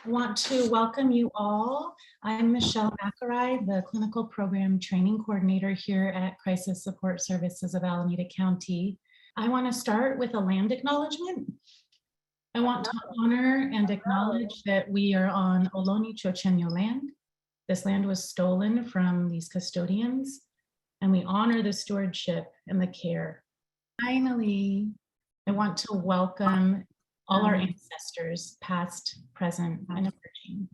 want to welcome you all. I'm Michelle Macarai, the Clinical Program Training Coordinator here at Crisis Support Services of Alameda County. I want to start with a land acknowledgement. I want to honor and acknowledge that we are on Ohlone Chochenyo land. This land was stolen from these custodians, and we honor the stewardship and the care. Finally, I want to welcome all our ancestors, past, present, and emerging.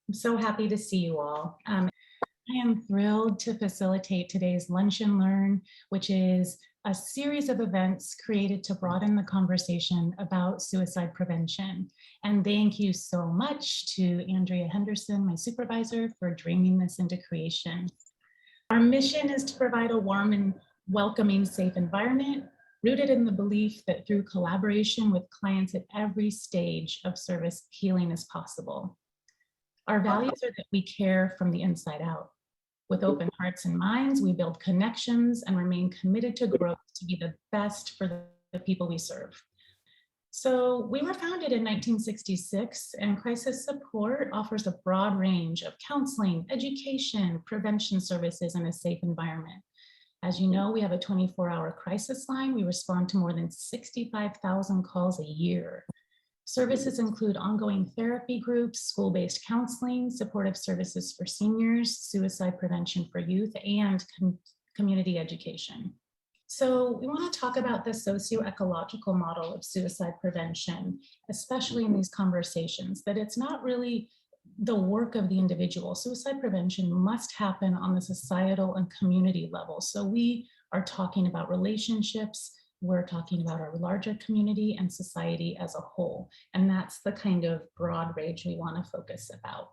I'm so happy to see you all. I am thrilled to facilitate today's Lunch and Learn, which is a series of events created to broaden the conversation about suicide prevention. And thank you so much to Andrea Henderson, my supervisor, for dreaming this into creation. Our mission is to provide a warm and welcoming, safe environment rooted in the belief that through collaboration with clients at every stage of service, healing is possible. Our values are that we care from the inside out. With open hearts and minds, we build connections and remain committed to growth to be the best for the people we serve. So we were founded in 1966, and Crisis Support offers a broad range of counseling, education, prevention services, and a safe environment. As you know, we have a 24-hour crisis line. We respond to more than 65,000 calls a year. Services include ongoing therapy groups, school-based counseling, supportive services for seniors, suicide prevention for youth, and community education. So we want to talk about the socio-ecological model of suicide prevention, especially in these conversations, that it's not really the work of the individual. Suicide prevention must happen on the societal and community level. So we are talking about relationships, we're talking about our larger community and society as a whole. And that's the kind of broad range we want to focus about.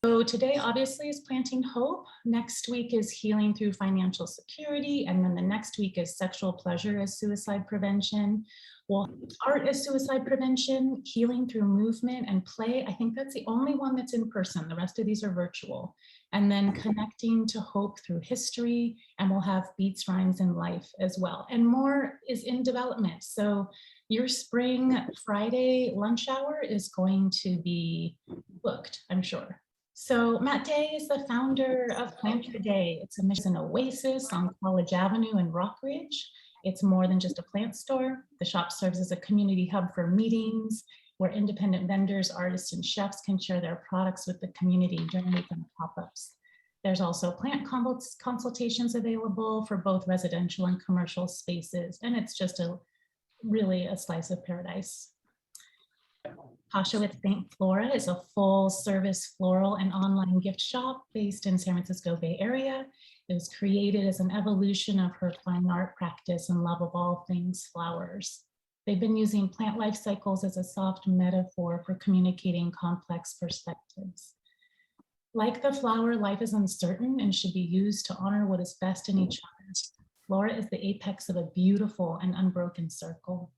So today obviously is Planting Hope. Next week is Healing Through Financial Security. And then the next week is Sexual Pleasure as Suicide Prevention. Well, Art as Suicide Prevention, Healing Through Movement and Play. I think that's the only one that's in person. The rest of these are virtual. And then Connecting to Hope Through History. And we'll have Beats, Rhymes, and Life as well. And more is in development. So your spring Friday lunch hour is going to be booked, I'm sure. So Matt Day is the founder of Plant Your Day. It's an oasis on College Avenue in Rockridge. It's more than just a plant store. The shop serves as a community hub for meetings where independent vendors, artists, and chefs can share their products with the community during weekend pop-ups. There's also plant consultations available for both residential and commercial spaces, and it's just really a slice of paradise. Pasha with St. Flora is a full service floral and online gift shop based in San Francisco Bay Area. It was created as an evolution of her fine art practice and love of all things flowers. They've been using plant life cycles as a soft metaphor for communicating complex perspectives. Like the flower, life is uncertain and should be used to honor what is best in each other. Flora is the apex of a beautiful and unbroken circle.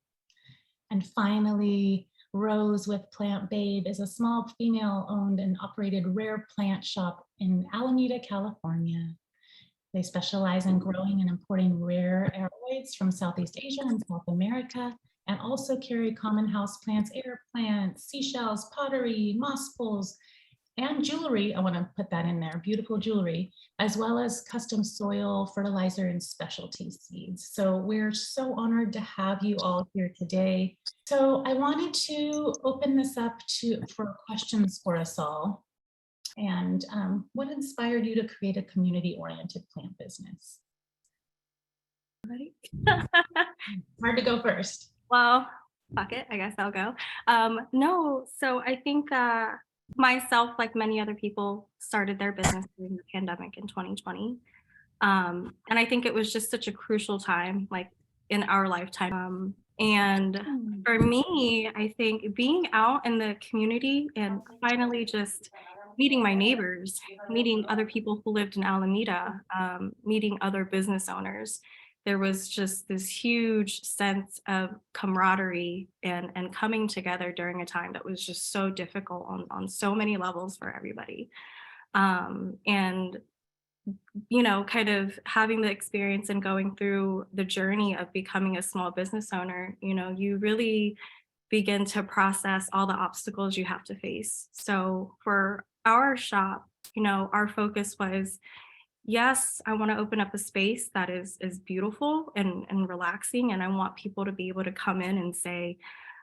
And finally, Rose with Plant Babe is a small female-owned and operated rare plant shop in Alameda, California. They specialize in growing and importing rare aroids from Southeast Asia and South America, and also carry common house plants, air plants, seashells, pottery, moss pools, and jewelry. I want to put that in there, beautiful jewelry, as well as custom soil, fertilizer, and specialty seeds. So we're so honored to have you all here today. So I wanted to open this up for questions for us all. And what inspired you to create a community-oriented plant business? Ready? Hard to go first. Well, fuck it, I guess I'll go. No, so I think myself, like many other people, started their business during the pandemic in 2020. And I think it was just such a crucial time, like in our lifetime. And for me, I think being out in the community and finally just meeting my neighbors, meeting other people who lived in Alameda, meeting other business owners, there was just this huge sense of camaraderie and coming together during a time that was just so difficult on so many levels for everybody. And you know, kind of having the experience and going through the journey of becoming a small business owner, you know, you really begin to process all the obstacles you have to face. So for our shop, our focus was, yes, I want to open up a space that is beautiful and relaxing. And I want people to be able to come in and say,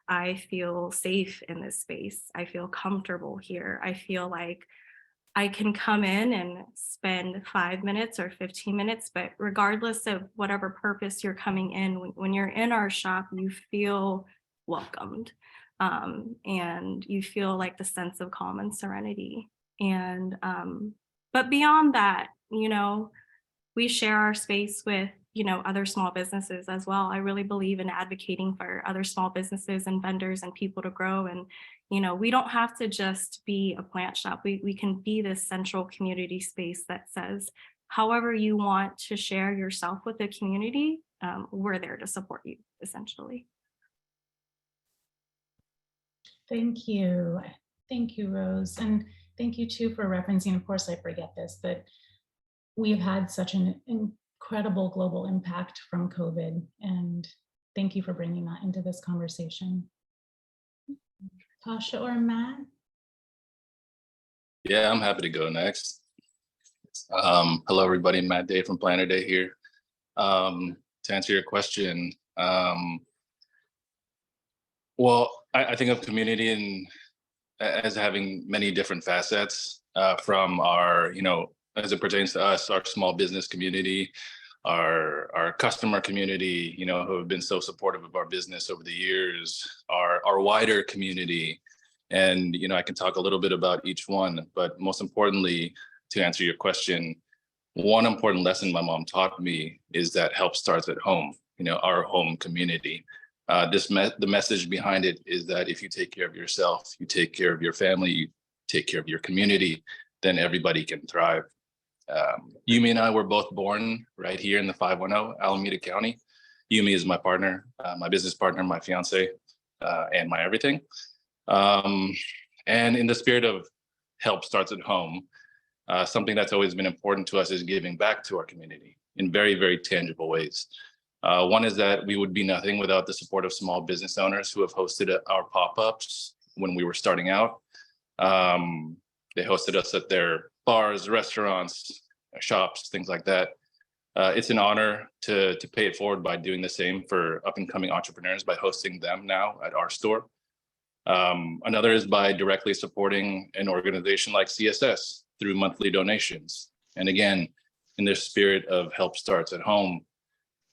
I feel safe in this space. I feel comfortable here. I feel like I can come in and spend 5 minutes or 15 minutes, but regardless of whatever purpose you're coming in, when you're in our shop, you feel welcomed, and you feel like the sense of calm and serenity. And but beyond that, we share our space with other small businesses as well. I really believe in advocating for other small businesses and vendors and people to grow. And we don't have to just be a plant shop. We can be this central community space that says, however you want to share yourself with the community, we're there to support you, essentially. Thank you. Thank you, Rose. And thank you too for referencing, of course I forget this, that we've had such an incredible global impact from COVID. And thank you for bringing that into this conversation. Tasha or Matt? Yeah, I'm happy to go next. Hello, everybody. Matt Day from Planner Day here. To answer your question, well, I think of community and as having many different facets, from our, as it pertains to us, our small business community, our customer community, who have been so supportive of our business over the years, our wider community. And, I can talk a little bit about each one, but most importantly, to answer your question, one important lesson my mom taught me is that help starts at home, our home community. The message behind it is that if you take care of yourself, you take care of your family, you take care of your community, then everybody can thrive. Yumi and I were both born right here in the 510, Alameda County. Yumi is my partner, my business partner, my fiance, and my everything. And in the spirit of help starts at home, something that's always been important to us is giving back to our community in very, very tangible ways. One is that we would be nothing without the support of small business owners who have hosted our pop-ups when we were starting out. They hosted us at their bars, restaurants, shops, things like that. It's an honor to pay it forward by doing the same for up and coming entrepreneurs by hosting them now at our store. Another is by directly supporting an organization like CSS through monthly donations. And again, in the spirit of help starts at home,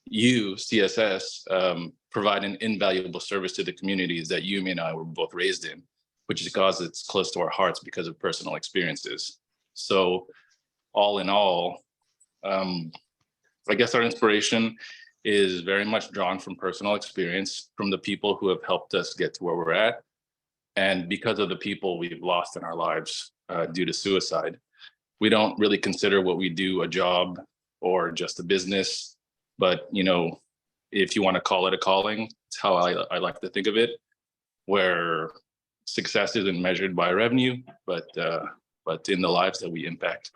you, CSS, provide an invaluable service to the communities that Yumi and I were both raised in, which is because it's close to our hearts because of personal experiences. So all in all, I guess our inspiration is very much drawn from personal experience, from the people who have helped us get to where we're at. And because of the people we've lost in our lives due to suicide, we don't really consider what we do a job or just a business. But, if you want to call it a calling, it's how I like to think of it, where success isn't measured by revenue, but in the lives that we impact.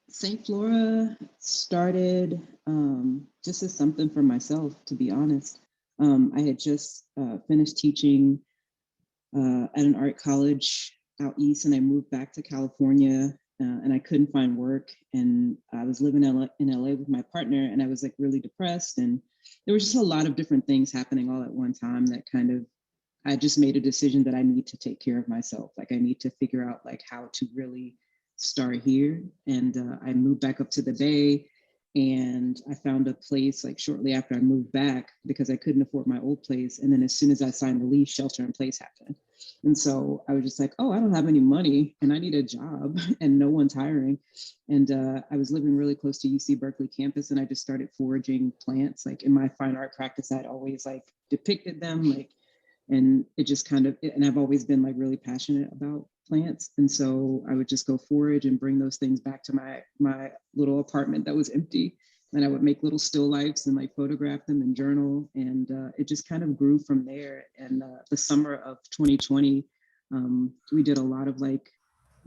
St. Flora started just as something for myself, to be honest. I had just finished teaching at an art college out east, and I moved back to California, and I couldn't find work. And I was living in LA with my partner, and I was like really depressed. And there was just a lot of different things happening all at one time that I just made a decision that I need to take care of myself. Like I need to figure out like how to really start here. And I moved back up to the Bay, and I found a place like shortly after I moved back because I couldn't afford my old place. And then as soon as I signed the lease, shelter in place happened. And so I was just like, oh, I don't have any money and I need a job and no one's hiring. And I was living really close to UC Berkeley campus, and I just started foraging plants. Like in my fine art practice, I'd always like depicted them, like, and it just and I've always been like really passionate about plants. And so I would just go forage and bring those things back to my little apartment that was empty. And I would make little still lifes and like photograph them and journal. And it just kind of grew from there. And the summer of 2020, we did a lot of like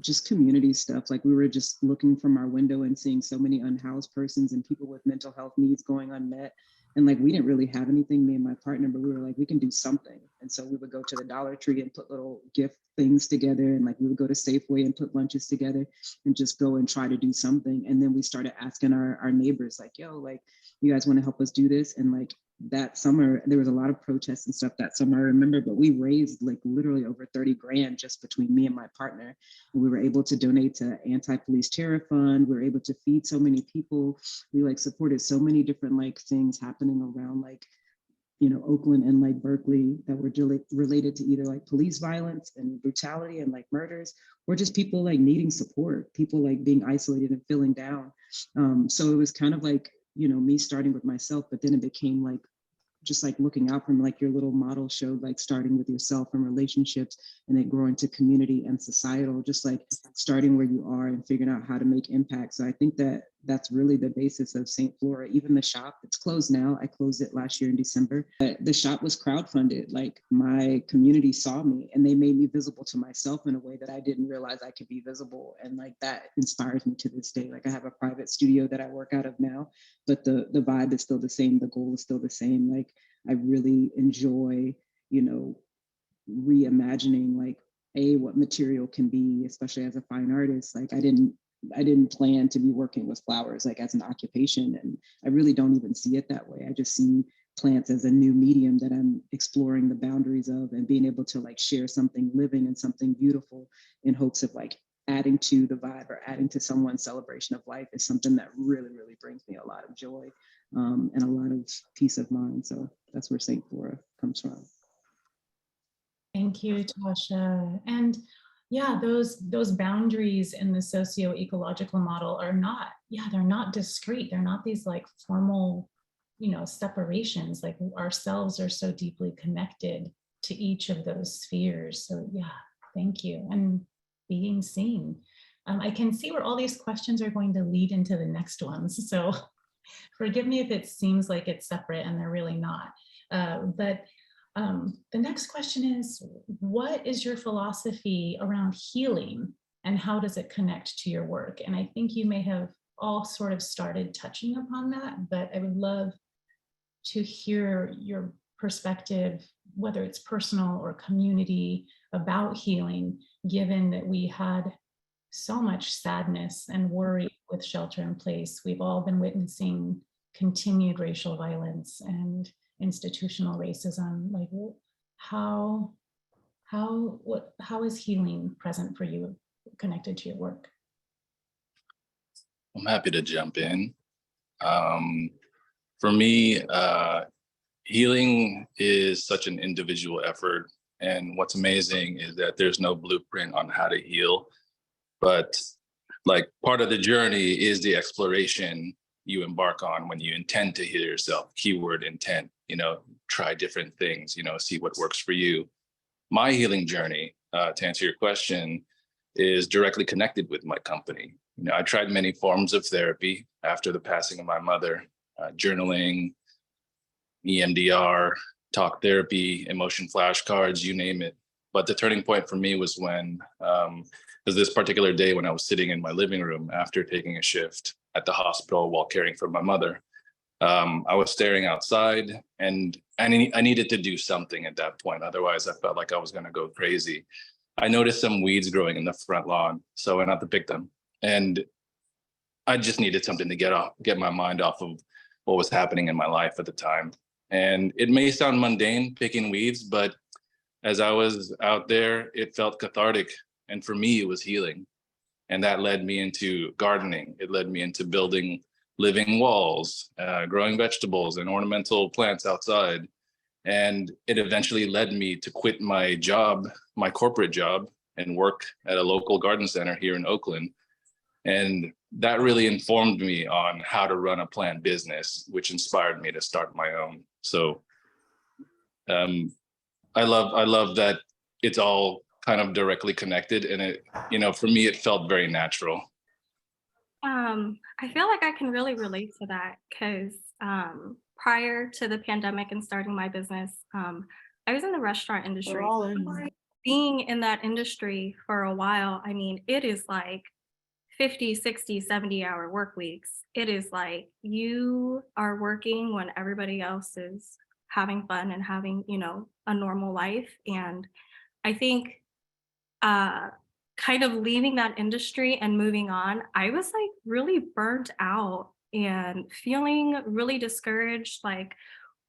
just community stuff. Like we were just looking from our window and seeing so many unhoused persons and people with mental health needs going unmet. And like, we didn't really have anything, me and my partner, but we were like, we can do something. And so we would go to the Dollar Tree and put little gift things together. And like, we would go to Safeway and put lunches together and just go and try to do something. And then we started asking our neighbors, like, yo, like, you guys want to help us do this? And like, that summer, there was a lot of protests and stuff that summer, I remember, but we raised like literally over 30 grand just between me and my partner. And we were able to donate to Anti-Police Terror Fund. We were able to feed so many people. We like supported so many different like things happening around like, you know, Oakland and like Berkeley that were related to either like police violence and brutality and like murders, or just people like needing support, people like being isolated and feeling down. So it was kind of like, you know, me starting with myself, but then it became like just like looking out from like your little model showed, like starting with yourself and relationships and then growing to community and societal, just like starting where you are and figuring out how to make impact. So I think that that's really the basis of St. Flora. Even the shop, it's closed now. I closed it last year in December, but the shop was crowdfunded. Like my community saw me and they made me visible to myself in a way that I didn't realize I could be visible. And like that inspires me to this day. Like I have a private studio that I work out of now, but the vibe is still the same. The goal is still the same. Like I really enjoy, you know, reimagining like what material can be, especially as a fine artist. Like I didn't plan to be working with flowers like as an occupation, and I really don't even see it that way. I just see plants as a new medium that I'm exploring the boundaries of and being able to like share something living and something beautiful in hopes of like adding to the vibe or adding to someone's celebration of life is something that really, really brings me a lot of joy and a lot of peace of mind. So that's where St. Flora comes from. Thank you, Tasha. And yeah, those boundaries in the socio-ecological model are not, they're not discrete. They're not these like formal, you know, separations. Like ourselves are so deeply connected to each of those spheres. So yeah, thank you. And being seen. I can see where all these questions are going to lead into the next ones. So forgive me if it seems like it's separate and they're really not. The next question is, what is your philosophy around healing and how does it connect to your work? And I think you may have all sort of started touching upon that, but I would love to hear your perspective, whether it's personal or community, about healing, given that we had so much sadness and worry with shelter in place. We've all been witnessing continued racial violence and institutional racism. Like how is healing present for you, connected to your work? I'm happy to jump in. For me, healing is such an individual effort. And what's amazing is that there's no blueprint on how to heal, but like part of the journey is the exploration you embark on when you intend to heal yourself. Keyword intent, you know, try different things, you know, see what works for you. My healing journey, to answer your question, is directly connected with my company. You know, I tried many forms of therapy after the passing of my mother, journaling, EMDR, talk therapy, emotion flashcards, you name it. But the turning point for me was when, was this particular day when I was sitting in my living room after taking a shift at the hospital while caring for my mother. I was staring outside and I needed to do something at that point. Otherwise, I felt like I was going to go crazy. I noticed some weeds growing in the front lawn, so I went out to pick them. And I just needed something to get my mind off of what was happening in my life at the time. And it may sound mundane, picking weeds, but as I was out there, it felt cathartic. And for me, it was healing. And that led me into gardening. It led me into building living walls, growing vegetables and ornamental plants outside. And it eventually led me to quit my job, my corporate job, and work at a local garden center here in Oakland. And that really informed me on how to run a plant business, which inspired me to start my own. So I love that it's all kind of directly connected, and it, you know, for me, it felt very natural. I feel like I can really relate to that because prior to the pandemic and starting my business, I was in the restaurant industry. Being in that industry for a while, I mean, it is like 50, 60, 70-hour work weeks. It is like you are working when everybody else is having fun and having, a normal life. And I think uh kind of leaving that industry and moving on, I was like really burnt out and feeling really discouraged. Like,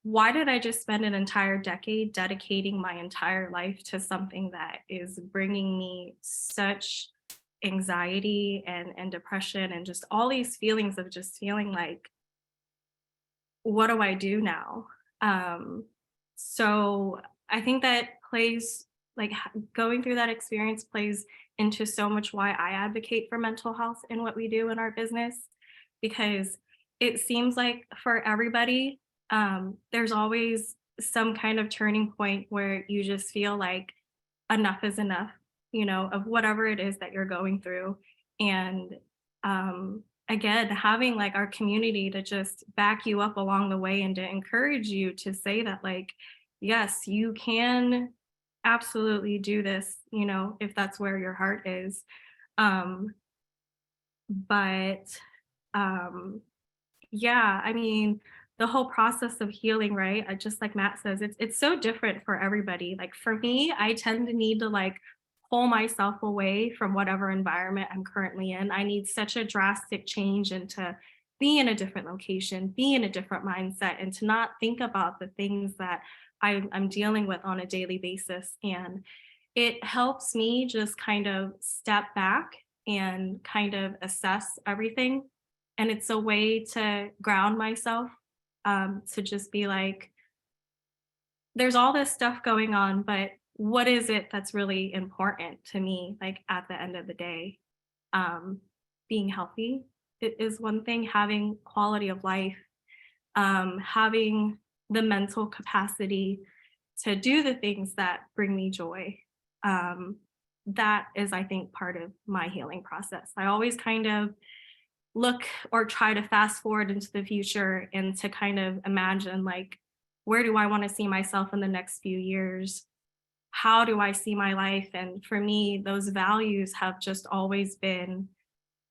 why did I just spend an entire decade dedicating my entire life to something that is bringing me such anxiety and depression and just all these feelings of just feeling like, what do I do now? So I think that plays like going through that experience plays into so much why I advocate for mental health in what we do in our business, because it seems like for everybody, there's always some kind of turning point where you just feel like enough is enough, of whatever it is that you're going through. And again, having like our community to just back you up along the way and to encourage you to say that, like, yes, you can absolutely do this, if that's where your heart is. Um, but um, yeah, I mean, the whole process of healing, right? Just like Matt says, it's so different for everybody. Like for me, I tend to need to like pull myself away from whatever environment I'm currently in. I need such a drastic change and to be in a different location, be in a different mindset, and to not think about the things that I'm dealing with on a daily basis. And it helps me just kind of step back and kind of assess everything. And it's a way to ground myself, to just be like, there's all this stuff going on, but what is it that's really important to me? Like at the end of the day, um, being healthy is one thing, having quality of life, having the mental capacity to do the things that bring me joy. Um, that is, I think, part of my healing process. I always kind of look or try to fast forward into the future and to kind of imagine, like, where do I want to see myself in the next few years? How do I see my life? And for me, those values have just always been,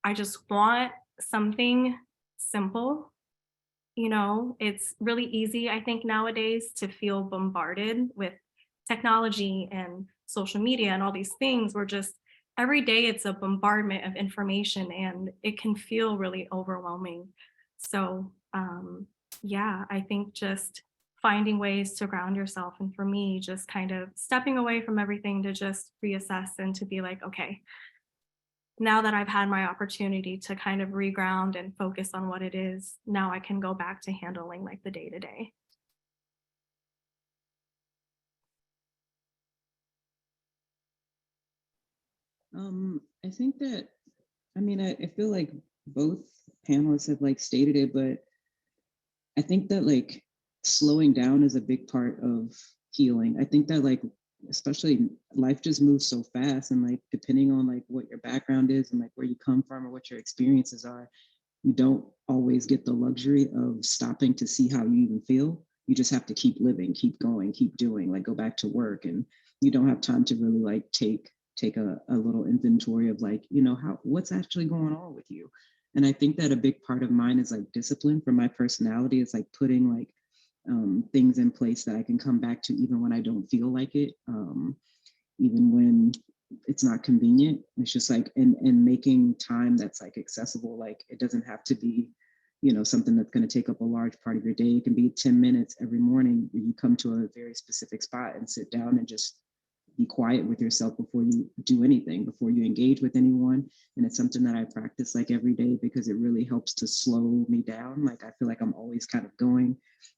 I just want something simple. It's really easy, I think, nowadays to feel bombarded with technology and social media and all these things. We're just every day it's a bombardment of information and it can feel really overwhelming. So, yeah, I think just finding ways to ground yourself. And for me, just kind of stepping away from everything to just reassess and to be like, okay, now that I've had my opportunity to kind of reground and focus on what it is, now I can go back to handling like the day to day. I think that, I mean, I feel like both panelists have like stated it, but I think that like slowing down is a big part of healing. I think that like, especially life just moves so fast, and like depending on like what your background is and like where you come from or what your experiences are, you don't always get the luxury of stopping to see how you even feel. You just have to keep living, keep going, keep doing, like go back to work. And you don't have time to really like take a little inventory of like, how what's actually going on with you. And I think that a big part of mine is like discipline for my personality. It's like putting like things in place that I can come back to even when I don't feel like it, even when it's not convenient. It's just like, and making time that's like accessible. Like it doesn't have to be, something that's going to take up a large part of your day. It can be 10 minutes every morning where you come to a very specific spot and sit down and just be quiet with yourself before you do anything, before you engage with anyone. And it's something that I practice like every day because it really helps to slow me down. Like I feel like I'm always kind of going.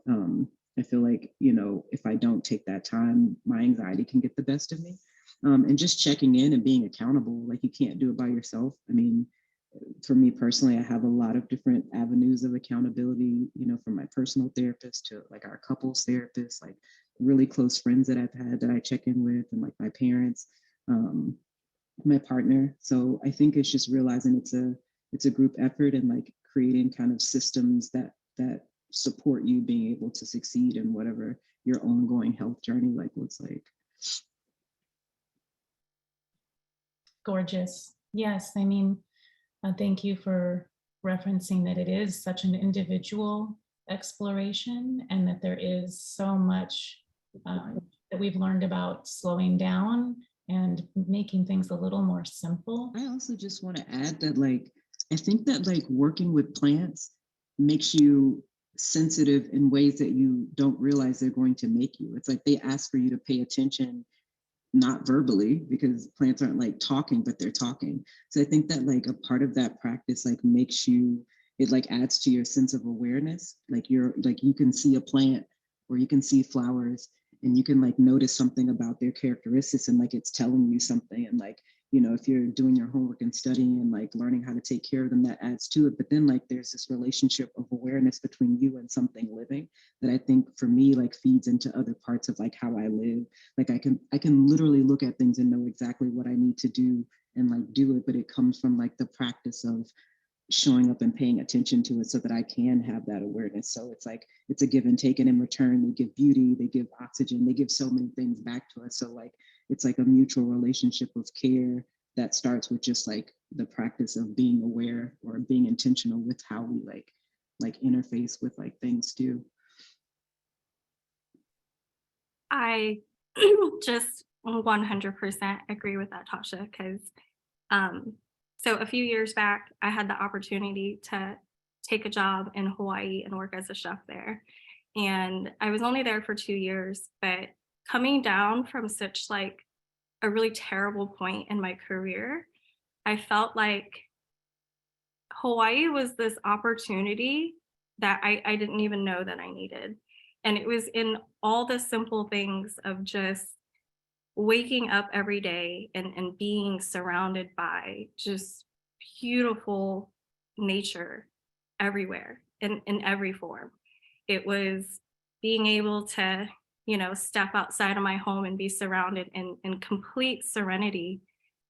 I feel like, if I don't take that time, my anxiety can get the best of me. And just checking in and being accountable, like you can't do it by yourself. I mean, for me personally, I have a lot of different avenues of accountability, from my personal therapist to like our couples therapist, like really close friends that I've had that I check in with, and like my parents, my partner. So I think it's just realizing it's a group effort, and like creating kind of systems that support you being able to succeed in whatever your ongoing health journey like looks like. Gorgeous. Yes, I mean, Thank you for referencing that it is such an individual exploration and that there is so much that we've learned about slowing down and making things a little more simple. I also just want to add that, like, I think that like working with plants makes you sensitive in ways that you don't realize they're going to make you. It's like they ask for you to pay attention, not verbally, because plants aren't like talking, but they're talking. So I think that like a part of that practice like makes you, it like adds to your sense of awareness. Like you're like, you can see a plant or you can see flowers and you can like notice something about their characteristics and like it's telling you something. And like, you know, if you're doing your homework and studying and like learning how to take care of them, that adds to it. But then like there's this relationship of awareness between you and something living that I think for me like feeds into other parts of like how I live. Like I can literally look at things and know exactly what I need to do and like do it, but it comes from like the practice of showing up and paying attention to it so that I can have that awareness. So it's like it's a give and take, and in return they give beauty, they give oxygen, they give so many things back to us. So like it's like a mutual relationship of care that starts with just like the practice of being aware or being intentional with how we like interface with like things too. I just 100% agree with that, Tasha, because so a few years back, I had the opportunity to take a job in Hawaii and work as a chef there. And I was only there for 2 years, but coming down from such like a really terrible point in my career, I felt like Hawaii was this opportunity that I didn't even know that I needed. And it was in all the simple things of just waking up every day and being surrounded by just beautiful nature everywhere in every form. It was being able to, you know, step outside of my home and be surrounded in complete serenity,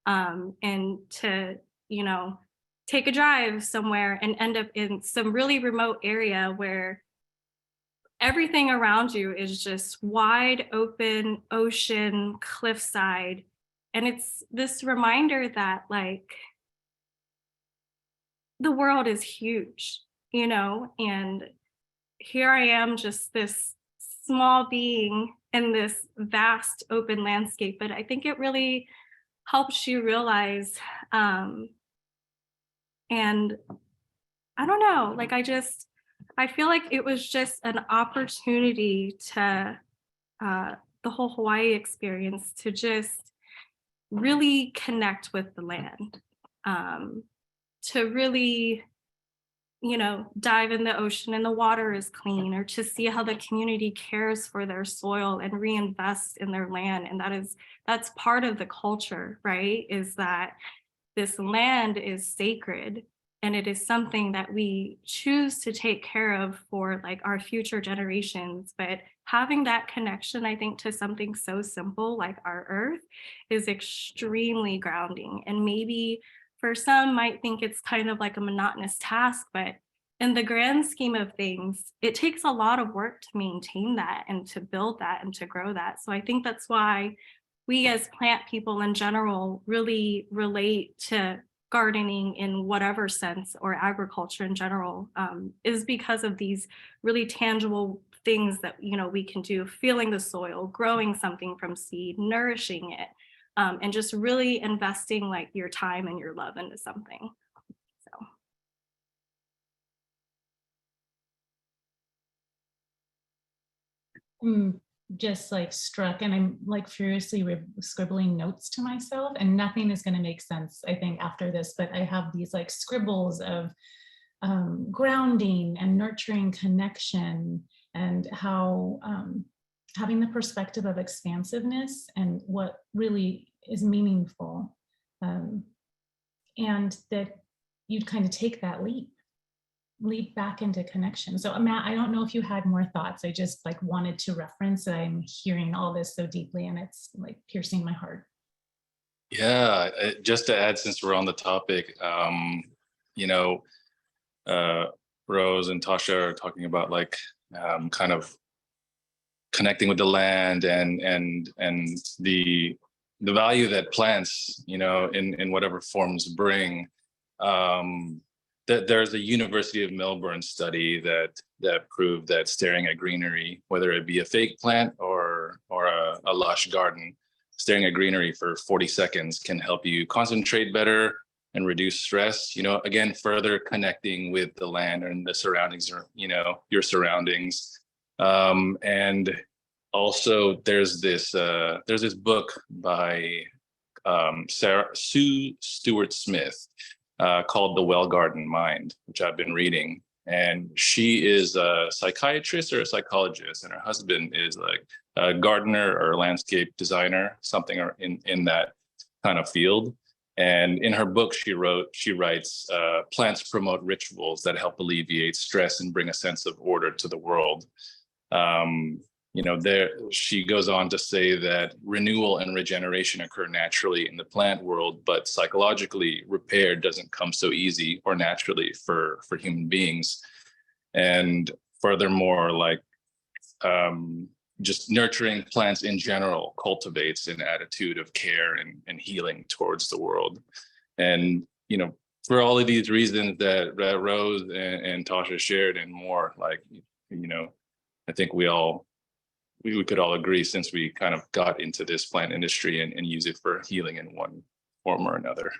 and to, you know, take a drive somewhere and end up in some really remote area where everything around you is just wide open ocean, cliffside. And it's this reminder that like the world is huge, you know, and here I am, just this small being in this vast open landscape. But I think it really helps you realize, and I don't know, like I feel like it was just an opportunity to the whole Hawaii experience to just really connect with the land, to really, you know, dive in the ocean and the water is clean, or to see how the community cares for their soil and reinvest in their land. And that's part of the culture, right? Is that this land is sacred and it is something that we choose to take care of for like our future generations. But having that connection, I think, to something so simple like our earth is extremely grounding. And maybe for some might think it's kind of like a monotonous task, but in the grand scheme of things, it takes a lot of work to maintain that and to build that and to grow that. So I think that's why we as plant people in general really relate to gardening in whatever sense, or agriculture in general, is because of these really tangible things that, you know, we can do: feeling the soil, growing something from seed, nourishing it, and just really investing like your time and your love into something. So Just like struck, and I'm like furiously scribbling notes to myself, and nothing is going to make sense, I think, after this, but I have these like scribbles of grounding and nurturing connection, and how having the perspective of expansiveness and what really is meaningful, and that you'd kind of take that leap back into connection. So Matt, I don't know if you had more thoughts. I just like wanted to reference that I'm hearing all this so deeply and it's like piercing my heart. Yeah, just to add, since we're on the topic, you know, Rose and Tasha are talking about like kind of connecting with the land and the value that plants, you know, in whatever forms bring. that there's a University of Melbourne study that proved that staring at greenery, whether it be a fake plant or a lush garden, staring at greenery for 40 seconds can help you concentrate better and reduce stress. Again, further connecting with the land and the surroundings, or your surroundings. And also, there's this book by Sue Stuart Smith called The Well Gardened Mind, which I've been reading. And she is a psychiatrist or a psychologist, and her husband is like a gardener or landscape designer, something in that kind of field. And in her book, she writes, plants promote rituals that help alleviate stress and bring a sense of order to the world. She goes on to say that renewal and regeneration occur naturally in the plant world, but psychologically, repair doesn't come so easy or naturally for human beings. And furthermore, just nurturing plants in general cultivates an attitude of care and healing towards the world. And, for all of these reasons that Rose and Tasha shared and more, I think we could all agree, since we kind of got into this plant industry and use it for healing in one form or another.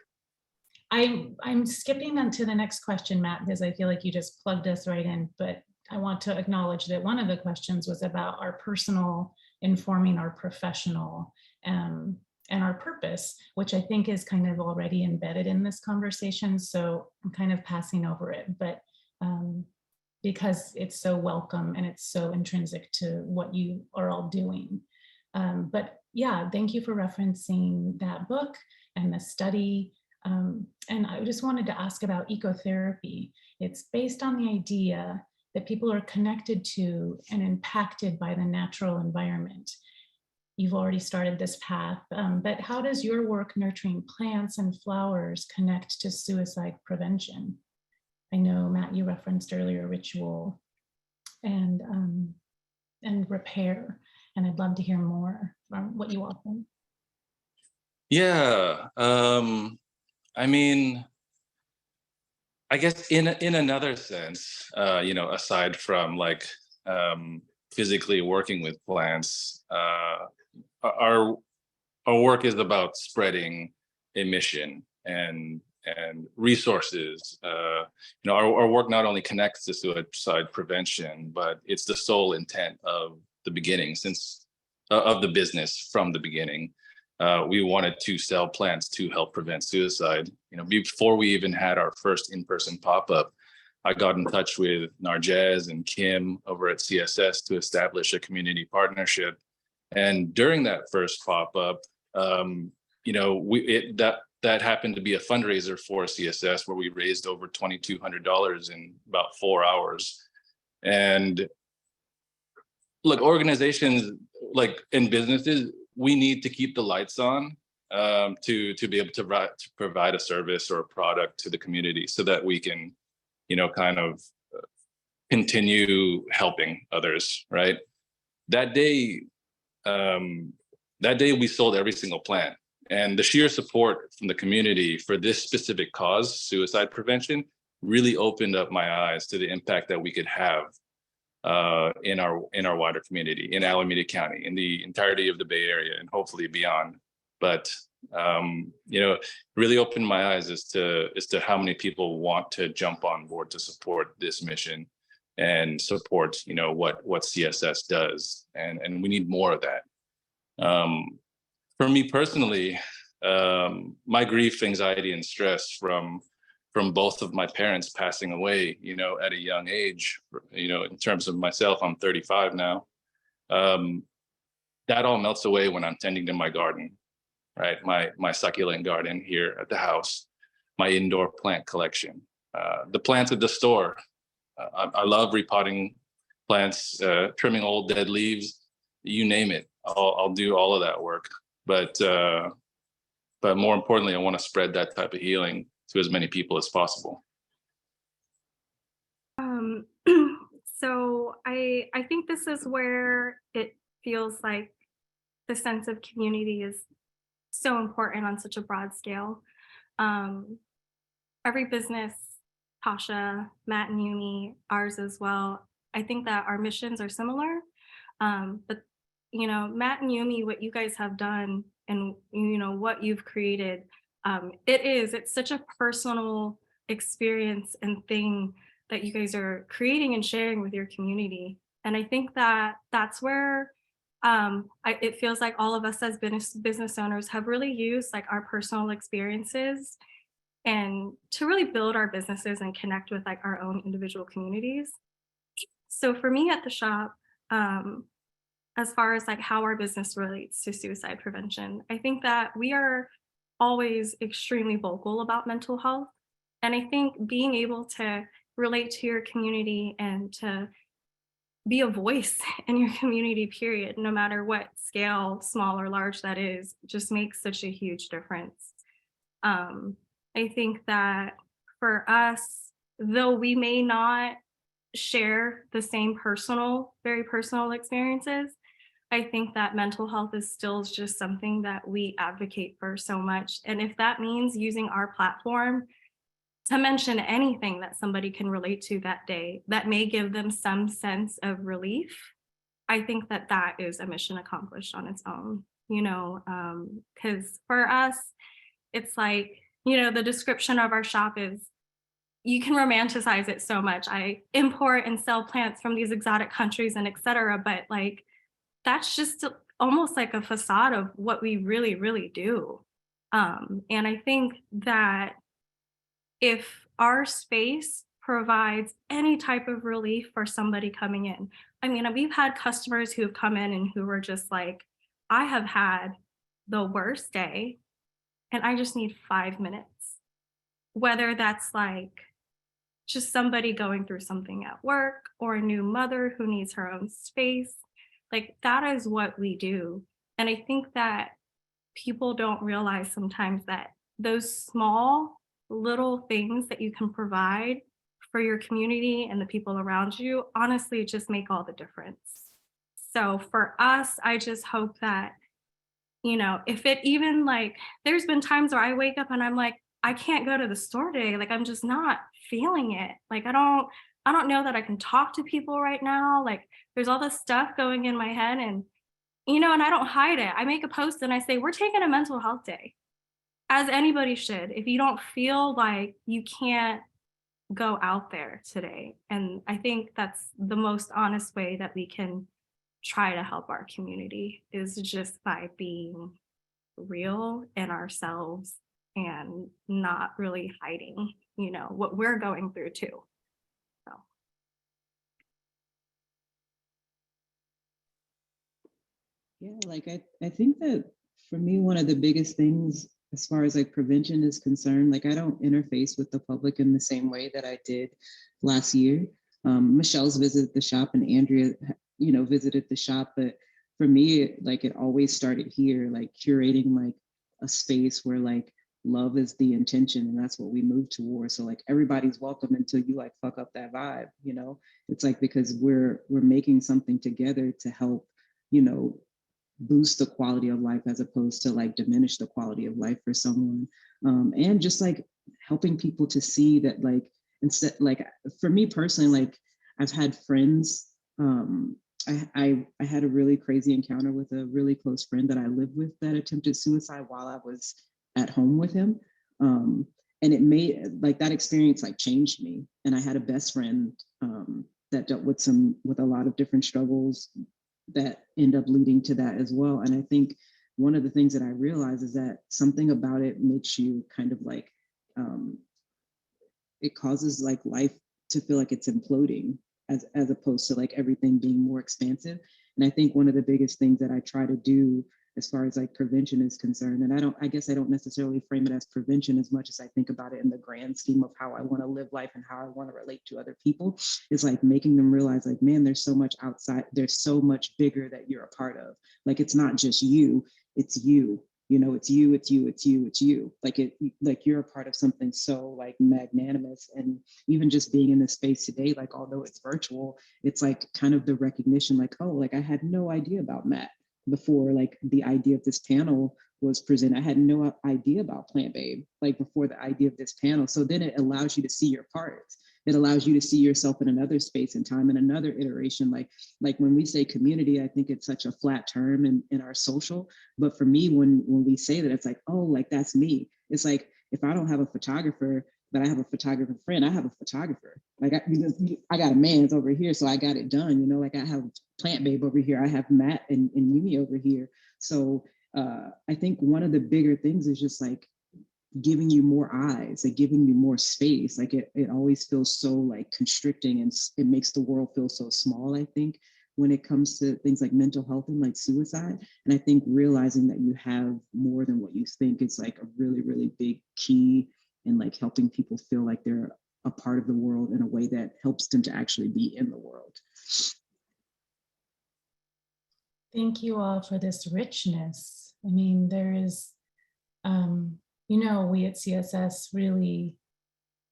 I'm skipping on to the next question, Matt, because I feel like you just plugged us right in, but I want to acknowledge that one of the questions was about our personal informing our professional and our purpose, which I think is kind of already embedded in this conversation. So I'm kind of passing over it, but because it's so welcome and it's so intrinsic to what you are all doing. But yeah, thank you for referencing that book and the study. And I just wanted to ask about ecotherapy. It's based on the idea that people are connected to and impacted by the natural environment. You've already started this path, but how does your work nurturing plants and flowers connect to suicide prevention? I know, Matt, you referenced earlier ritual and repair, and I'd love to hear more from what you all think. Yeah, I guess in another sense, aside from physically working with plants, our work is about spreading a mission and resources. Our work not only connects to suicide prevention, but it's the sole intent of the beginning, of the business from the beginning. We wanted to sell plants to help prevent suicide. Before we even had our first in-person pop-up, I got in touch with Narjez and Kim over at CSS to establish a community partnership. And during that first pop-up, that happened to be a fundraiser for CSS, where we raised over $2,200 in about 4 hours. And look, organizations in businesses, we need to keep the lights on to be able to provide a service or a product to the community, so that we can, kind of continue helping others. Right. That day we sold every single plant, and the sheer support from the community for this specific cause, suicide prevention, really opened up my eyes to the impact that we could have in our wider community, in Alameda County, in the entirety of the Bay Area, and hopefully beyond. But really opened my eyes as to how many people want to jump on board to support this mission and support what CSS does, and we need more of that. For me personally, my grief, anxiety, and stress from both of my parents passing away, at a young age, in terms of myself, I'm 35 now. That all melts away when I'm tending to my garden, right? My succulent garden here at the house, my indoor plant collection, the plants at the store. I love repotting plants, trimming old dead leaves, you name it. I'll do all of that work. But more importantly, I want to spread that type of healing to as many people as possible. So I think this is where it feels like the sense of community is so important on such a broad scale. every business, Tasha, Matt and Yumi, ours as well, I think that our missions are similar. But Matt and Yumi, what you guys have done and what you've created, it's such a personal experience and thing that you guys are creating and sharing with your community. And I think that that's where it feels like all of us as business owners have really used like our personal experiences and to really build our businesses and connect with like our own individual communities. So for me at the shop, as far as like how our business relates to suicide prevention, I think that we are always extremely vocal about mental health. And I think being able to relate to your community and to be a voice in your community, period, no matter what scale, small or large that is, just makes such a huge difference. I think that for us, though we may not share the same very personal experiences, I think that mental health is still just something that we advocate for so much. And if that means using our platform to mention anything that somebody can relate to that day, that may give them some sense of relief, I think that that is a mission accomplished on its own, because for us, it's like, the description of our shop is, you can romanticize it so much. I import and sell plants from these exotic countries and et cetera, but like, that's just almost like a facade of what we really, really do. And I think that if our space provides any type of relief for somebody coming in, I mean, we've had customers who have come in and who were just like, I have had the worst day and I just need 5 minutes. Whether that's like just somebody going through something at work or a new mother who needs her own space, like that is what we do. And I think that people don't realize sometimes that those small little things that you can provide for your community and the people around you, honestly, just make all the difference. So for us, I just hope that, if it even like, there's been times where I wake up and I'm like, I can't go to the store today. Like, I'm just not feeling it. Like, I don't know that I can talk to people right now. Like, there's all this stuff going in my head and I don't hide it. I make a post and I say, we're taking a mental health day, as anybody should, if you don't feel like you can't go out there today. And I think that's the most honest way that we can try to help our community, is just by being real in ourselves and not really hiding, what we're going through too. So. Yeah, like I think that for me, one of the biggest things as far as like prevention is concerned, like I don't interface with the public in the same way that I did last year. Michelle's visited the shop and Andrea, visited the shop, but for me, like it always started here, like curating like a space where like love is the intention and that's what we move towards. So like everybody's welcome until you like fuck up that vibe, it's like, because we're making something together to help, boost the quality of life as opposed to like diminish the quality of life for someone. And just like helping people to see that like, instead, like for me personally, like I've had friends, I had a really crazy encounter with a really close friend that I lived with that attempted suicide while I was at home with him. And it made like that experience like changed me. And I had a best friend that dealt with a lot of different struggles that end up leading to that as well. And I think one of the things that I realized is that something about it makes you kind of like, it causes like life to feel like it's imploding as opposed to like everything being more expansive. And I think one of the biggest things that I try to do as far as like prevention is concerned, and I guess I don't necessarily frame it as prevention as much as I think about it in the grand scheme of how I want to live life and how I want to relate to other people, is like making them realize like, man, there's so much outside, there's so much bigger that you're a part of. Like, it's not just you, it's you. It's you, it's you, it's you, it's you. Like you're a part of something so like magnanimous. And even just being in this space today, like, although it's virtual, it's like kind of the recognition, like, oh, like I had no idea about Matt before, like the idea of this panel was presented. I had no idea about Plant Babe, like before the idea of this panel. So then it allows you to see your parts. It allows you to see yourself in another space and time, in another iteration. Like when we say community, I think it's such a flat term in our social. But for me, when we say that, it's like, oh, like that's me. It's like, if I don't have a photographer, but I have a photographer friend, I have a photographer. Like I got a man's over here, so I got it done. You know, like I have Plant Babe over here. I have Matt and Yumi over here. So I think one of the bigger things is just like giving you more eyes, like giving you more space. Like it always feels so like constricting, and it makes the world feel so small, I think, when it comes to things like mental health and like suicide. And I think realizing that you have more than what you think is like a really, really big key in like helping people feel like they're a part of the world in a way that helps them to actually be in the world. Thank you all for this richness. I mean, there is, you know, we at CSS really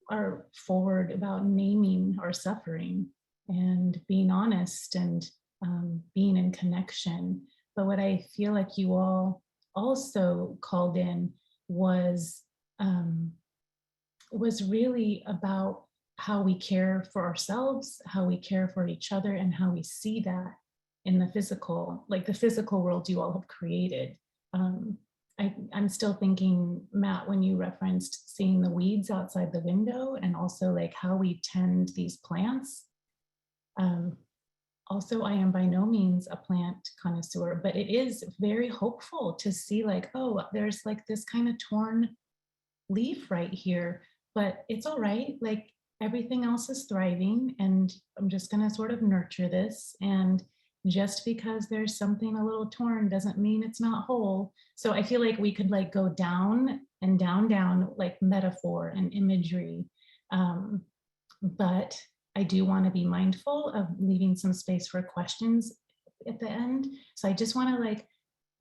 are forward about naming our suffering and being honest and being in connection. But what I feel like you all also called in was really about how we care for ourselves, how we care for each other, and how we see that in the physical, like the physical world you all have created. I'm still thinking, Matt, when you referenced seeing the weeds outside the window, and also like how we tend these plants. Also, I am by no means a plant connoisseur, but it is very hopeful to see like, oh, there's like this kind of torn leaf right here, but it's all right. Like everything else is thriving, and I'm just going to sort of nurture this. And just because there's something a little torn doesn't mean it's not whole. So I feel like we could like go down and down, like metaphor and imagery. But I do want to be mindful of leaving some space for questions at the end. So I just want to like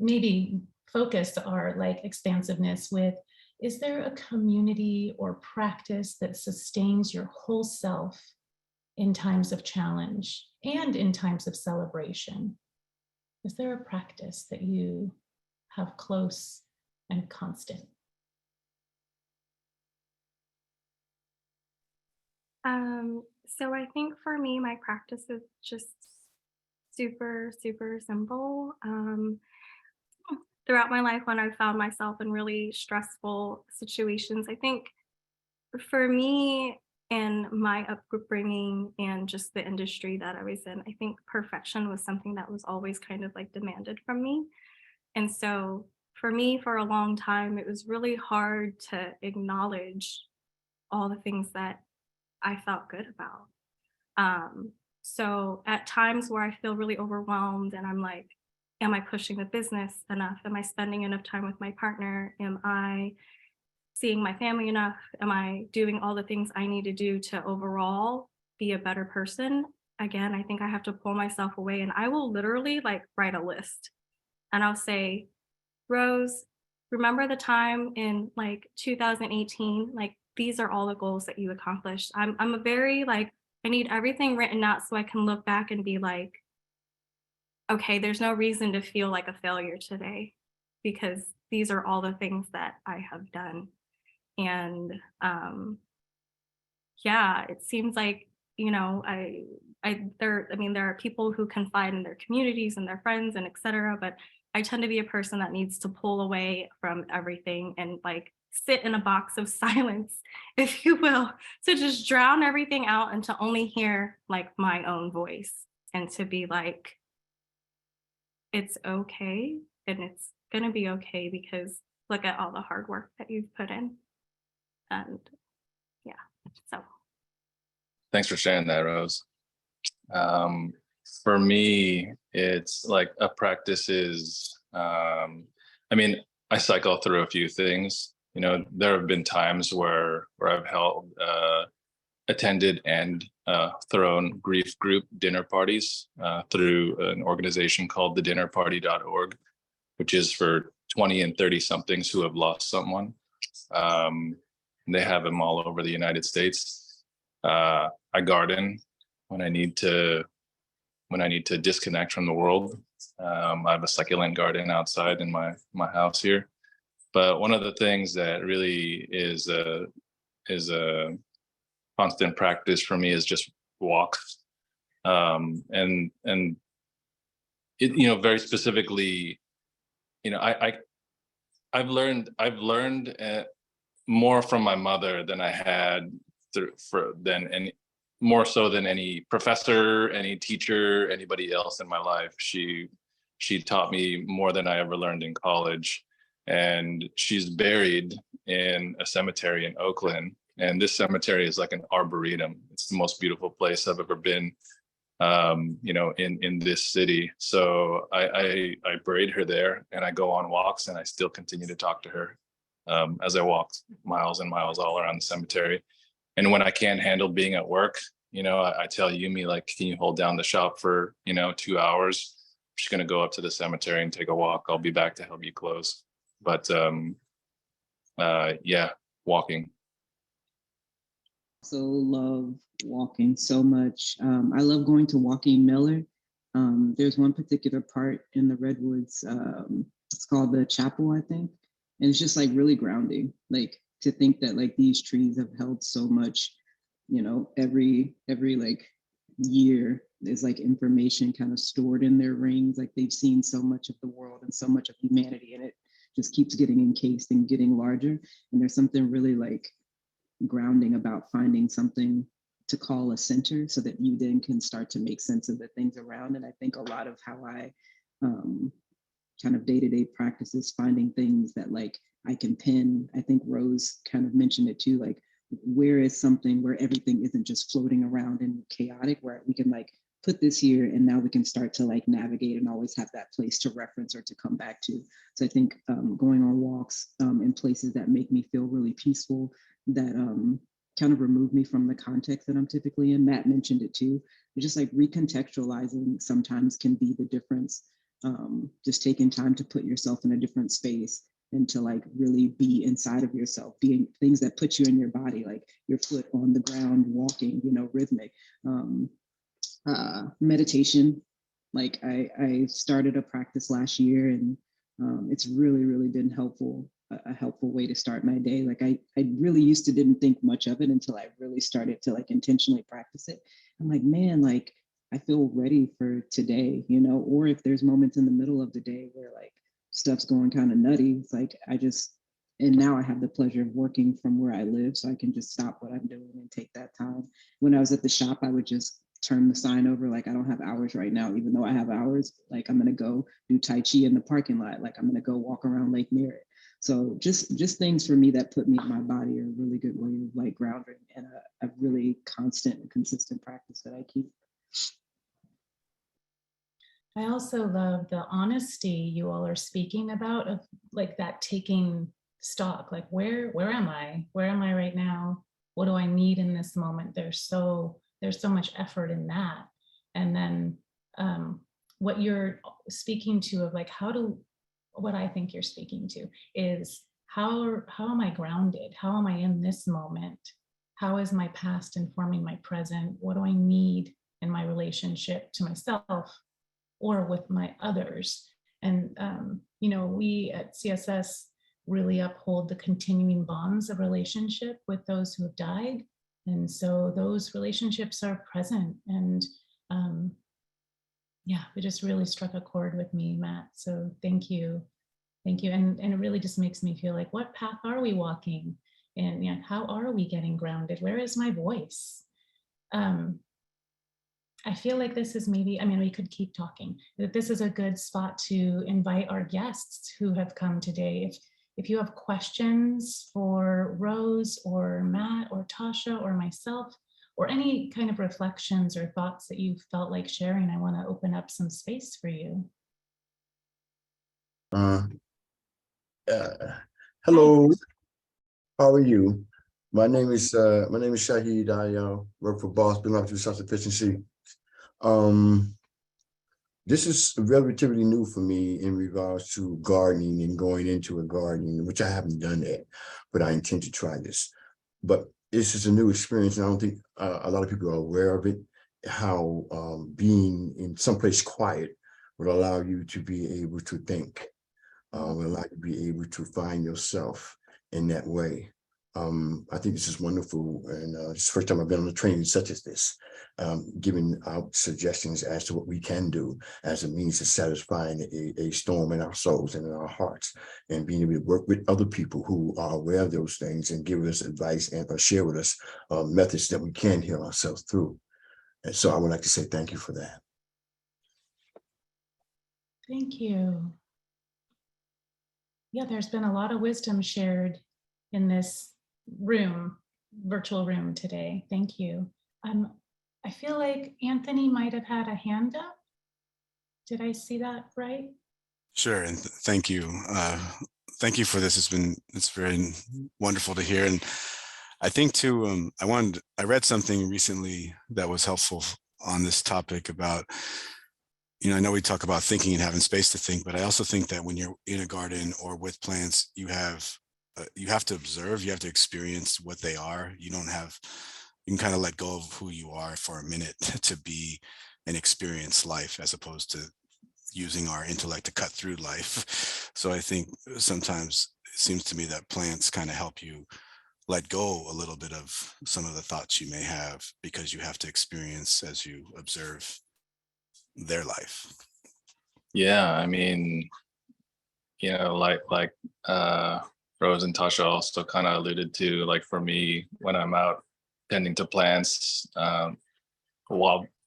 maybe focus our like expansiveness with, is there a community or practice that sustains your whole self in times of challenge and in times of celebration? Is there a practice that you have close and constant? So I think for me, my practice is just super, super simple. Throughout my life, when I found myself in really stressful situations, I think for me and my upbringing and just the industry that I was in, I think perfection was something that was always kind of like demanded from me. And so for me, for a long time, it was really hard to acknowledge all the things that I felt good about. So at times where I feel really overwhelmed and I'm like, am I pushing the business enough? Am I spending enough time with my partner? Am I seeing my family enough? Am I doing all the things I need to do to overall be a better person? Again, I think I have to pull myself away, and I will literally like write a list and I'll say, Rose, remember the time in like 2018, like these are all the goals that you accomplished. I'm a very like, I need everything written out so I can look back and be like, okay, there's no reason to feel like a failure today because these are all the things that I have done. And yeah, it seems like, you know, there are people who confide in their communities and their friends and et cetera, but I tend to be a person that needs to pull away from everything and like sit in a box of silence, if you will, to just drown everything out and to only hear like my own voice and to be like, it's okay and it's gonna be okay because look at all the hard work that you've put in. And yeah, so. Thanks for sharing that, Rose. For me, it's like a practice is, I mean, I cycle through a few things. You know, there have been times where I've held, attended and thrown grief group dinner parties through an organization called thedinnerparty.org, which is for 20 and 30 somethings who have lost someone. They have them all over the United States. I garden when I need to disconnect from the world. I have a succulent garden outside in my house here. But one of the things that really is a constant practice for me is just walks. And it, very specifically, I've learned more from my mother than I had more so than any professor, any teacher, anybody else in my life. She taught me more than I ever learned in college. And she's buried in a cemetery in Oakland. And this cemetery is like an arboretum. It's the most beautiful place I've ever been, in this city. So I buried her there, and I go on walks, and I still continue to talk to her as I walk miles and miles all around the cemetery. And when I can't handle being at work, I tell Yumi, like, can you hold down the shop for 2 hours? I'm just gonna go up to the cemetery and take a walk. I'll be back to help you close. But yeah, walking. So love walking so much. I love going to Joaquin Miller. There's one particular part in the Redwoods. It's called the Chapel, I think. And it's just like really grounding, like to think that like these trees have held so much, every like year there's like information kind of stored in their rings. Like they've seen so much of the world and so much of humanity, and it just keeps getting encased and getting larger. And there's something really like grounding about finding something to call a center so that you then can start to make sense of the things around. And I think a lot of how I kind of day-to-day practices, finding things that like I can pin. I think Rose kind of mentioned it too, like where is something where everything isn't just floating around and chaotic, where we can like put this here and now we can start to like navigate and always have that place to reference or to come back to. So I think going on walks in places that make me feel really peaceful, that kind of remove me from the context that I'm typically in. Matt mentioned it too. Just like recontextualizing sometimes can be the difference. Just taking time to put yourself in a different space and to like really be inside of yourself, being things that put you in your body, like your foot on the ground, walking, rhythmic. Meditation. Like I started a practice last year, and it's really, really been helpful, a helpful way to start my day. Like I really used to didn't think much of it until I really started to like intentionally practice it. I'm like, man, like I feel ready for today, or if there's moments in the middle of the day where like stuff's going kind of nutty, it's like and now I have the pleasure of working from where I live, so I can just stop what I'm doing and take that time. When I was at the shop, I would just turn the sign over, like I don't have hours right now, even though I have hours. Like I'm gonna go do Tai Chi in the parking lot, like I'm gonna go walk around Lake Merritt. So just things for me that put me in my body are a really good way of like grounding, and a really constant and consistent practice that I keep. I also love the honesty you all are speaking about, of like that taking stock, like where am I? Where am I right now? What do I need in this moment? There's so much effort in that. And then what you're speaking to of like what I think you're speaking to is how am I grounded? How am I in this moment? How is my past informing my present? What do I need in my relationship to myself or with my others? And we at CSS really uphold the continuing bonds of relationship with those who have died. And so those relationships are present. And it just really struck a chord with me, Matt. So thank you. Thank you. And it really just makes me feel like, what path are we walking? And how are we getting grounded? Where is my voice? I feel like this is we could keep talking, that this is a good spot to invite our guests who have come today. If you have questions for Rose or Matt or Tasha or myself, or any kind of reflections or thoughts that you felt like sharing, I want to open up some space for you. Hello, how are you? My name is Shahid. I work for Boss Belong to Self-Sufficiency. This is relatively new for me in regards to gardening and going into a garden, which I haven't done yet, but I intend to try this. But this is a new experience, and I don't think a lot of people are aware of it, how being in someplace quiet will allow you to be able to think. will allow you to be able to find yourself in that way. I think this is wonderful, and it's the first time I've been on a training such as this, giving out suggestions as to what we can do as a means of satisfying a storm in our souls and in our hearts, and being able to work with other people who are aware of those things and give us advice and share with us methods that we can heal ourselves through. And so I would like to say thank you for that. Thank you. Yeah, there's been a lot of wisdom shared in this virtual room today. Thank you. I feel like Anthony might have had a hand up. Did I see that right? Sure, and thank you. Thank you for this. It's very wonderful to hear. And I think too, I read something recently that was helpful on this topic about, I know we talk about thinking and having space to think, but I also think that when you're in a garden or with plants, you have to observe, you have to experience what they are. You can kind of let go of who you are for a minute to be and experience life, as opposed to using our intellect to cut through life. So I think sometimes it seems to me that plants kind of help you let go a little bit of some of the thoughts you may have, because you have to experience as you observe their life. Yeah, I mean, like Rose and Tasha also kind of alluded to, like for me, when I'm out tending to plants, the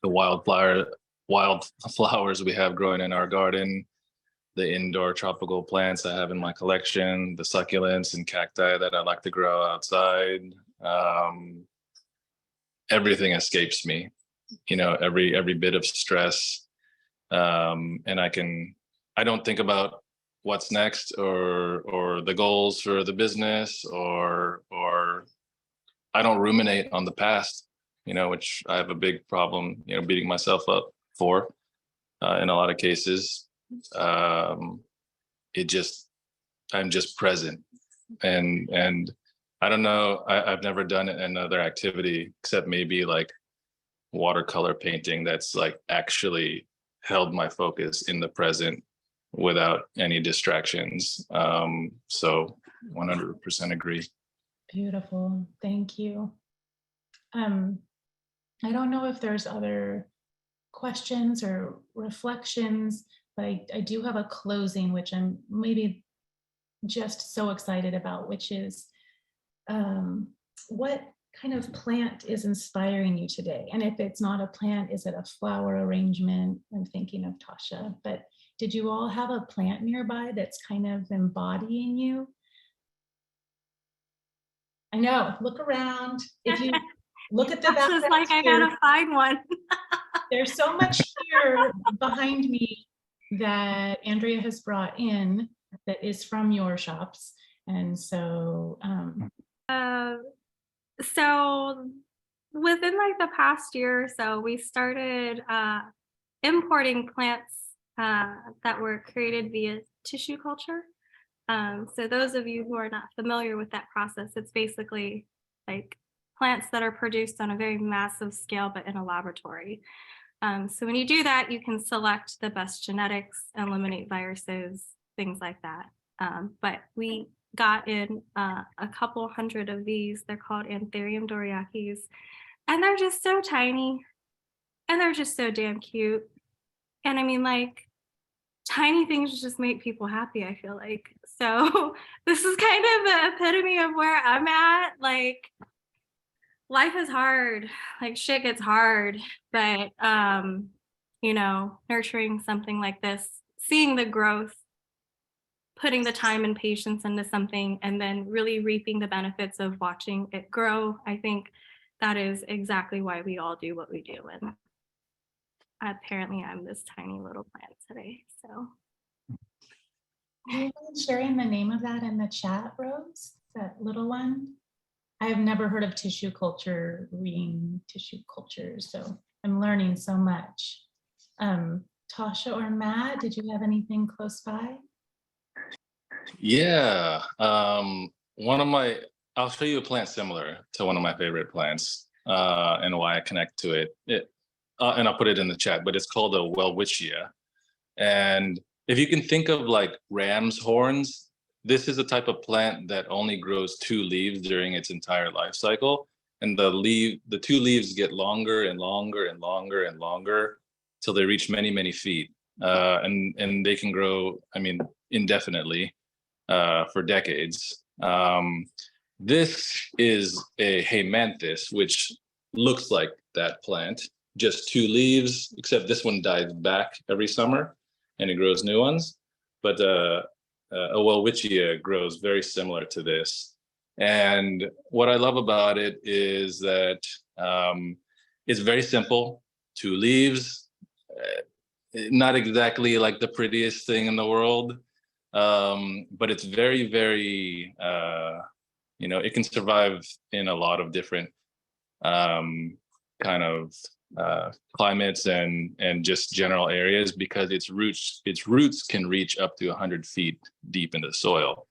wildflowers we have growing in our garden, the indoor tropical plants I have in my collection, the succulents and cacti that I like to grow outside, everything escapes me, every bit of stress. And I don't think about what's next or the goals for the business, or I don't ruminate on the past, which I have a big problem, beating myself up for in a lot of cases. I'm just present, and I don't know, I've never done another activity except maybe like watercolor painting that's like actually held my focus in the present without any distractions. So 100% agree. Beautiful. Thank you. I don't know if there's other questions or reflections, but I do have a closing, which I'm maybe just so excited about, which is what kind of plant is inspiring you today? And if it's not a plant, is it a flower arrangement? I'm thinking of Tasha, but did you all have a plant nearby that's kind of embodying you? I know, look around. If you look at the Tasha's like, I gotta find one. There's so much here behind me that Andrea has brought in that is from your shops. And so so within like the past year or so, we started importing plants that were created via tissue culture. So those of you who are not familiar with that process, it's basically like plants that are produced on a very massive scale, but in a laboratory. So when you do that, you can select the best genetics, eliminate viruses, things like that. But we got in a couple hundred of these. They're called Anthurium doriakis, and they're just so tiny, and they're just so damn cute. And I mean, like, tiny things just make people happy, I feel like. So this is kind of the epitome of where I'm at. Like, life is hard, like shit gets hard, but nurturing something like this, seeing the growth, putting the time and patience into something, and then really reaping the benefits of watching it grow, I think that is exactly why we all do what we do. And apparently I'm this tiny little plant today, so. Do you mind sharing the name of that in the chat, Rose? That little one? I have never heard of tissue culture, reading tissue culture, so I'm learning so much. Tasha or Matt, did you have anything close by? Yeah, I'll show you a plant similar to one of my favorite plants and why I connect to it. And I'll put it in the chat, but it's called a welwitschia. And if you can think of like ram's horns, this is a type of plant that only grows 2 leaves during its entire life cycle. And the 2 leaves get longer and longer and longer and longer till they reach many, many feet. And they can grow, I mean, indefinitely for decades. This is a Heymanthus, which looks like that plant, just 2 leaves, except this one dies back every summer and it grows new ones. But a Welwitschia grows very similar to this. And what I love about it is that it's very simple, 2 leaves, not exactly like the prettiest thing in the world, but it's very, very, it can survive in a lot of different kind of climates and just general areas because its roots can reach up to 100 feet deep in the soil.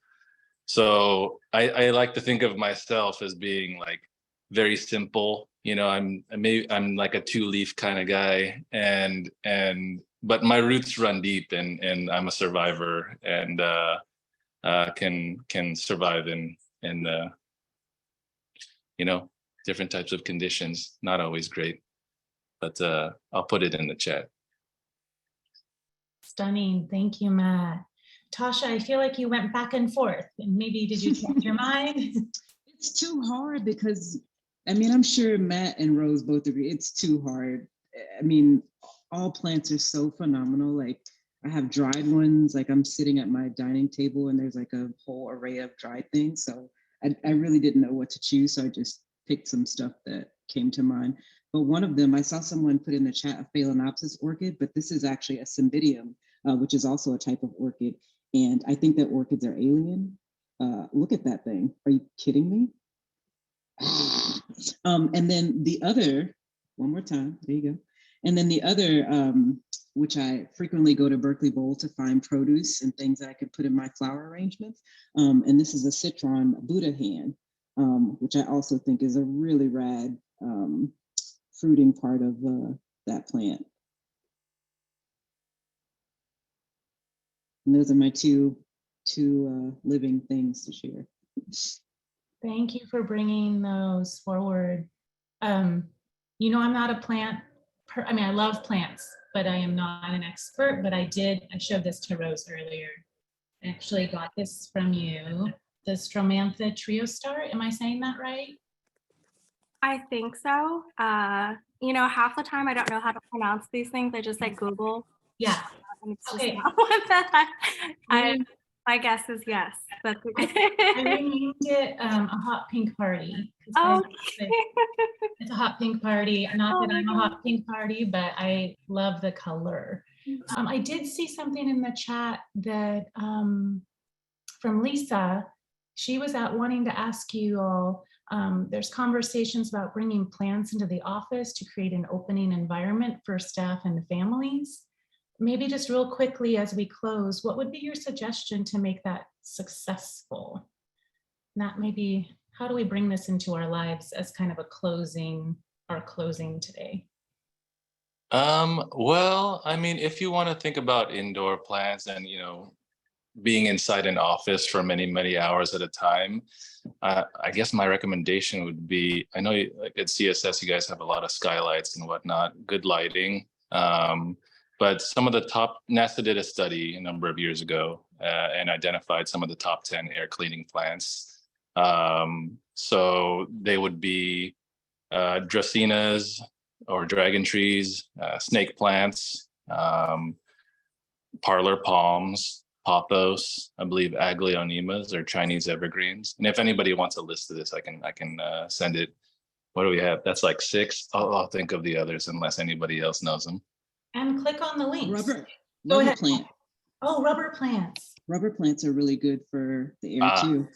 So I like to think of myself as being like very simple. I'm like a 2-leaf kind of guy, but my roots run deep, and I'm a survivor, and can survive in different types of conditions. Not always great, but I'll put it in the chat. Stunning. Thank you, Matt. Tasha, I feel like you went back and forth, and maybe did you change your mind? It's too hard because, I mean, I'm sure Matt and Rose both agree, it's too hard. I mean, all plants are so phenomenal. Like I have dried ones, like I'm sitting at my dining table and there's like a whole array of dried things. So I really didn't know what to choose. So I just picked some stuff that came to mind. But one of them, I saw someone put in the chat a Phalaenopsis orchid, but this is actually a Cymbidium, which is also a type of orchid. And I think that orchids are alien. Look at that thing. Are you kidding me? And then the other, one more time, there you go. And then the other, which I frequently go to Berkeley Bowl to find produce and things that I could put in my flower arrangements. And this is a Citron Buddha hand, which I also think is a really rad fruiting part of that plant. And those are my two living things to share. Thank you for bringing those forward. I'm not a plant, I love plants, but I am not an expert, but I showed this to Rose earlier. I actually got this from you, the Stromantha Triostar. Am I saying that right? I think so. Half the time I don't know how to pronounce these things. I just like Google. Yeah. And it's just Okay. not what that. My guess is yes. That's I renamed it a hot pink party. Oh, It's a hot pink party. Not that I'm a hot pink party, but I love the color. I did see something in the chat that from Lisa. She was out wanting to ask you all, there's conversations about bringing plants into the office to create an opening environment for staff and families. Maybe just real quickly as we close, what would be your suggestion to make that successful? Not maybe, how do we bring this into our lives as kind of our closing today? Well, I mean, if you want to think about indoor plants and, being inside an office for many, many hours at a time, I guess my recommendation would be, I know like at CSS, you guys have a lot of skylights and whatnot, good lighting. But some of the NASA did a study a number of years ago and identified some of the top 10 air cleaning plants. So they would be dracaenas or dragon trees, snake plants, parlor palms, pothos, I believe aglaonemas or Chinese evergreens. And if anybody wants a list of this, I can send it. What do we have? That's like 6. I'll think of the others unless anybody else knows them. And click on the links. Rubber ahead. plant. Oh, rubber plants. Rubber plants are really good for the air too.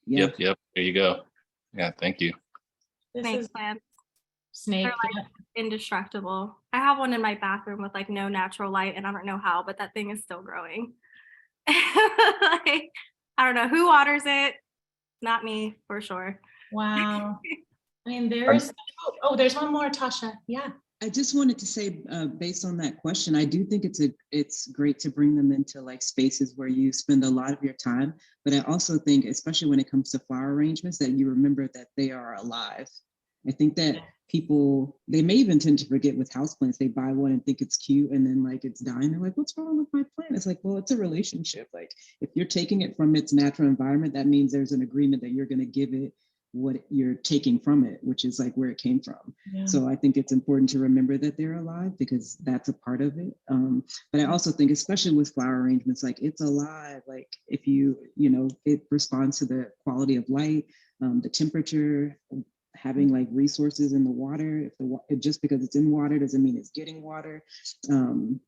Yeah. Yep. There you go. Yeah, thank you. This snake is plants. snake. They're indestructible. I have one in my bathroom with like no natural light, and I don't know how, but that thing is still growing. I don't know who waters it. Not me, for sure. Wow. I mean, there's one more, Tasha. Yeah. I just wanted to say, based on that question, I do think it's great to bring them into like spaces where you spend a lot of your time. But I also think, especially when it comes to flower arrangements, that you remember that they are alive. I think that people, they may even tend to forget with houseplants. They buy one and think it's cute, and then like it's dying. They're like, "What's wrong with my plant?" It's like, well, it's a relationship. Like if you're taking it from its natural environment, that means there's an agreement that you're going to give it what you're taking from it, which is like where it came from. Yeah. So I think it's important to remember that they're alive because that's a part of it. But I also think, especially with flower arrangements, like it's alive. Like if it responds to the quality of light, the temperature, having like resources in the water. Just because it's in water doesn't mean it's getting water.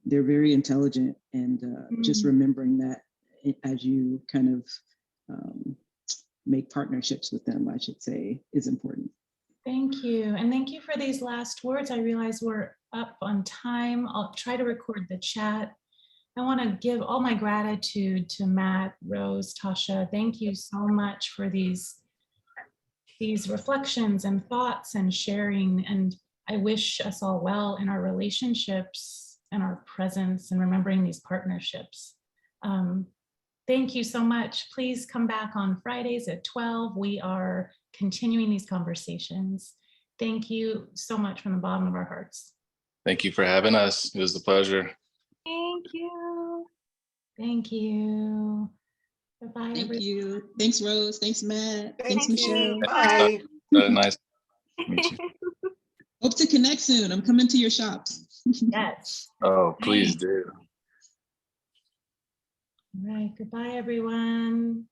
They're very intelligent, and just remembering that as you kind of make partnerships with them, I should say, is important. Thank you. And thank you for these last words. I realize we're up on time. I'll try to record the chat. I want to give all my gratitude to Matt, Rose, Tasha. Thank you so much for these reflections and thoughts and sharing. And I wish us all well in our relationships and our presence and remembering these partnerships. Thank you so much. Please come back on Fridays at 12. We are continuing these conversations. Thank you so much from the bottom of our hearts. Thank you for having us. It was a pleasure. Thank you. Thank you. Bye-bye. Thank you. Thanks, Rose. Thanks, Matt. Thanks, Thank you. Michelle. Bye. Nice to meet you. Hope to connect soon. I'm coming to your shops. Yes. Oh, please do. All right. Goodbye, everyone.